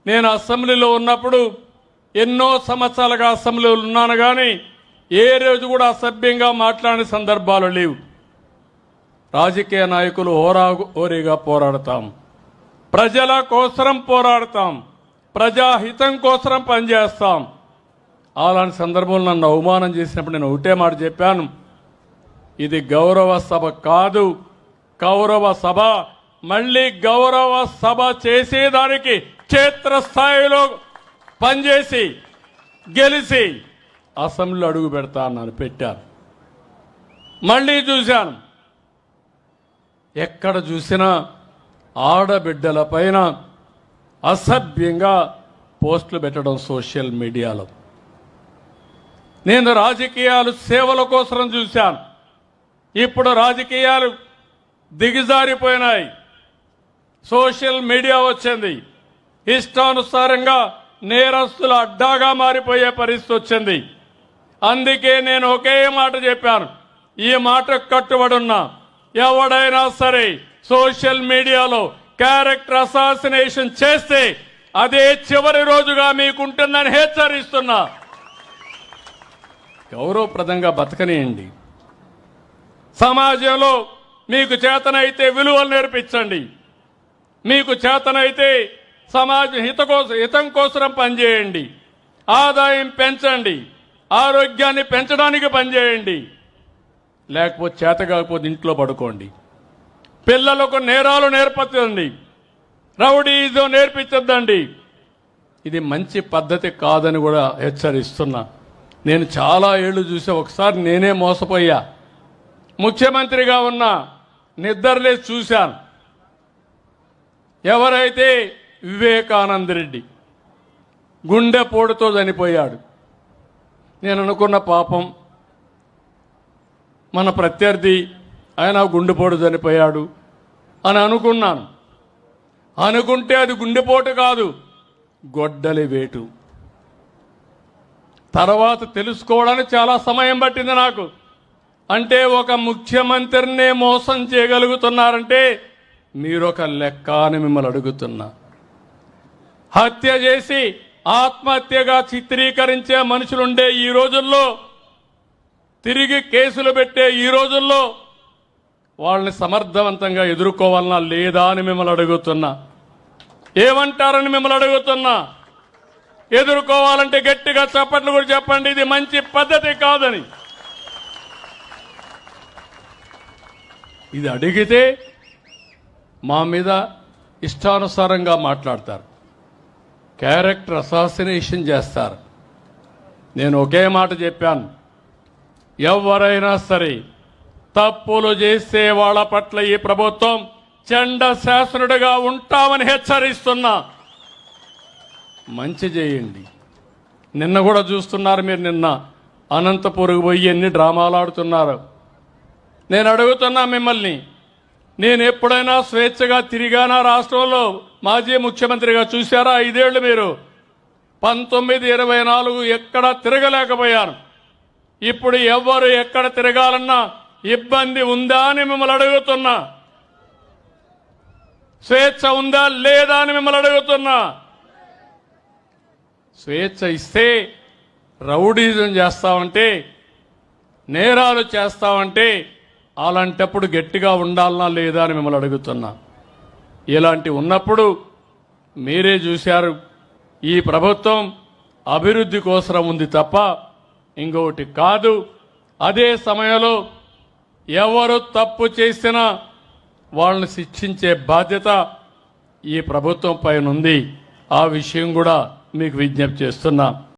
నేను అసెంబ్లీలో ఉన్నప్పుడు ఎన్నో సంవత్సరాలుగా అసెంబ్లీలో ఉన్నాను, కానీ ఏ రోజు కూడా అసభ్యంగా మాట్లాడిన సందర్భాలు లేవు. రాజకీయ నాయకులు హోరాహోరీగా పోరాడతాం, ప్రజల కోసరం పోరాడతాం, ప్రజాహితం కోసరం పనిచేస్తాం. అలాంటి సందర్భంలో నన్ను అవమానం చేసినప్పుడు నేను ఒకటే మాట చెప్పాను, ఇది గౌరవ సభ కాదు, కౌరవ సభ. మళ్ళీ గౌరవ సభ చేసేదానికి క్షేత్రస్థాయిలో పనిచేసి గెలిచి అసెంబ్లీలో అడుగు పెడతా అన్నాను, పెట్టాను. మళ్ళీ చూశాను, ఎక్కడ చూసినా ఆడబిడ్డల పైన అసభ్యంగా పోస్టులు పెట్టడం సోషల్ మీడియాలో. నేను రాజకీయాలు సేవల కోసం చూశాను, ఇప్పుడు రాజకీయాలు దిగజారిపోయినాయి. సోషల్ మీడియా వచ్చింది, ఇష్టానుసారంగా నేరస్తుల అడ్డాగా మారిపోయే పరిస్థితి వచ్చింది. అందుకే నేను ఒకే మాట చెప్పాను, ఈ మాటకు కట్టుబడి ఉన్నా. ఎవడైనా సరే సోషల్ మీడియాలో క్యారెక్టర్ అసాసినేషన్ చేస్తే అదే చివరి రోజుగా మీకుంటుందని హెచ్చరిస్తున్నా. గౌరవప్రదంగా బతకనియండి, సమాజంలో మీకు చేతనైతే విలువలు నేర్పించండి, మీకు చేతనైతే సమాజ హితం కోసం పనిచేయండి, ఆదాయం పెంచండి, ఆరోగ్యాన్ని పెంచడానికి పనిచేయండి. లేకపోతే చేత కాకపోతే ఇంట్లో పడుకోండి. పిల్లలకు నేరాలు నేర్పించండి, రౌడీజం నేర్పించద్దండి. ఇది మంచి పద్ధతి కాదని కూడా హెచ్చరిస్తున్నా. నేను చాలా ఏళ్ళు చూసా, ఒకసారి నేనే మోసపోయా. ముఖ్యమంత్రిగా ఉన్న నిద్రలేసి చూశాను. ఎవరైతే వివేకానంద రెడ్డి గుండెపోటుతో చనిపోయాడు, నేను అనుకున్న పాపం మన ప్రత్యర్థి ఆయన గుండెపోటు చనిపోయాడు అని అనుకున్నాను. అనుకుంటే అది గుండెపోటు కాదు, గొడ్డలి వేటు. తర్వాత తెలుసుకోవడానికి చాలా సమయం పట్టింది నాకు. అంటే ఒక ముఖ్యమంత్రినే మోసం చేయగలుగుతున్నారంటే మీరొక లెక్క అని మిమ్మల్ని అడుగుతున్నా. హత్య చేసి ఆత్మహత్యగా చిత్రీకరించే మనుషులుండే ఈ రోజుల్లో, తిరిగి కేసులు పెట్టే ఈ రోజుల్లో వాళ్ళని సమర్థవంతంగా ఎదుర్కోవాలన్నా లేదా అని మిమ్మల్ని అడుగుతున్నా. ఏమంటారని మిమ్మల్ని అడుగుతున్నా. ఎదుర్కోవాలంటే గట్టిగా చప్పట్లు కూడా చెప్పండి, ఇది మంచి పద్ధతి కాదని. ఇది అడిగితే మా మీద ఇష్టానుసారంగా మాట్లాడతారు, క్యారెక్టర్ అసాసినేషన్ చేస్తారు. నేను ఒకే మాట చెప్పాను, ఎవరైనా సరే తప్పులు చేసే వాళ్ళ పట్ల ఈ ప్రభుత్వం చండ శాసనుడిగా ఉంటామని హెచ్చరిస్తున్నా. మంచి చేయండి. నిన్న కూడా చూస్తున్నారు మీరు, నిన్న అనంతపురం పోయి ఎన్ని డ్రామాలు ఆడుతున్నారు. నేను అడుగుతున్నా మిమ్మల్ని, నేను ఎప్పుడైనా స్వేచ్ఛగా తిరిగానా రాష్ట్రంలో? మాజీ ముఖ్యమంత్రిగా చూశారా 5 ఏళ్లు మీరు? 19, 24 ఎక్కడ తిరగలేకపోయాను. ఇప్పుడు ఎవరు ఎక్కడ తిరగాలన్నా ఇబ్బంది ఉందా అని మిమ్మల్ని అడుగుతున్నా. స్వేచ్ఛ ఉందా లేదా అని మిమ్మల్ని అడుగుతున్నా. స్వేచ్ఛ ఇస్తే రౌడీజం చేస్తామంటే, నేరాలు చేస్తామంటే, అలాంటప్పుడు గట్టిగా ఉండాలనా లేదా అని మిమ్మల్ని అడుగుతున్నా. ఇలాంటి ఉన్నప్పుడు మీరే చూశారు, ఈ ప్రభుత్వం అభివృద్ధి కోసం ఉంది తప్ప ఇంకొకటి కాదు. అదే సమయంలో ఎవరు తప్పు చేసినా వాళ్ళని శిక్షించే బాధ్యత ఈ ప్రభుత్వం పైన ఉంది. ఆ విషయం కూడా మీకు విజ్ఞప్తి చేస్తున్నా.